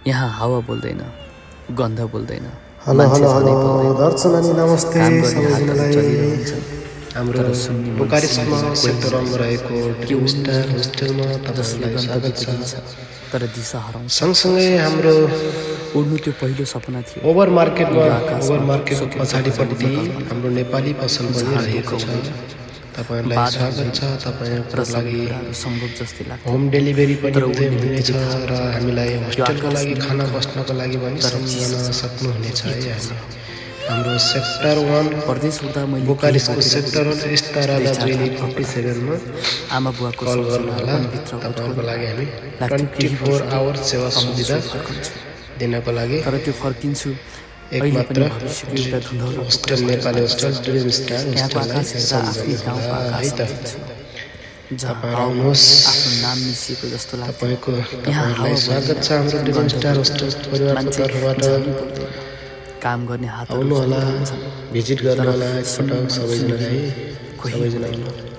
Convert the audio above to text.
यहाँ हावा बोल्दैन, गन्ध बोल्दैन, हेलो मान्छे हेलो झनै हेलो बोल्दैन। दर्शन अनि नमस्ते काम गर्ने हातहरू सबैजनालाई। चलिरहन्छन्, हाम्रो तर सुन्ने मन बुकारेस्टमा सिन्धुली कोही सेक्टर 1 मा हुँदैन। रहेको के ड्रिम उनी स्टार होस्टेलमा जसले तपाईँहरूलाई स्वागत गन्तव्य छ। दिन्छ तर दिशा हराउँछ। सँगसँगै हाम्रो उड्नु त्यो पहिलो सपना थियो। ओभर मार्केटमा नीलो आकाशमा मार्केटको स्वतन्त्र पछाडिपट्टि बजाउने कल्पना। हाम्रो नेपाली पसल पनि जहाँ दुःख रहेको छ। हुँदैन, तपाईँहरूलाई बाधा स्वागत हुँदैन छ। तपाईँहरूको र सबै लागि कुराहरू सम्भव जस्तै लाग्छ। होम डेलिभरी पनि तर हुँदै उड्ने हुनेछ बित्तिकै थाहा र हुन्छ, हामीलाई यो होस्टेलको आकाश लागि नीलो खाना कहाँ, बस्नको लागि पनि तर सम्झन चिसो छ, सक्नुहुनेछ है यति छ। हामी। हाम्रो सेक्टर 1 परदेश उड्दा मैले केही बुकारेस्टको बोकेर सेक्टर उडेको 1 छु। यस्ता 2-4 राजा जोइली थान कपडा, 47 मा आमा बुवाको कल सम्झनाहरू गर्नुहोला। पनि भित्र तपाईँको उठ्यो। लागि हामी लाग्थ्यो केही 24 वर्षमा आवर सेवा सुविधा आउँछु फर्कन्छु, दिनको लागि तर त्यो फर्किन्छु अहिले एकमात्र पनि भविष्यको एउटा धुँधौलो टुक्रा होस्टेल भएर नेपाली बाँकी होस्टेल छ। ड्रिम स्टार यहाँको होस्टेललाई आकाश हेर्दा आफ्नै गाउँको सम्झनुहोला आकाश है त। सम्झिन्छु, जहाँ तपाईँ हावामा आउनुहोस्। आफ्नो नाम मिसिएको जस्तो लाग्थ्यो। यहाँ तपाईँहरूलाई हावा स्वागत छ हाम्रो बोल्दैन, ड्रिम गन्ध स्टार बोल्दैन, होस्टेल परिवारको मान्छे तर्फबाट। झनै बोल्दैन। काम गर्ने हातहरू आउनुहोला, चलिरहन्छन्, भिजिट तर गर्नुहोला सुन्ने एकपटक मन सबैजनाले सुन्दिने है। कोही सबैजना हुँदैन। आउनु।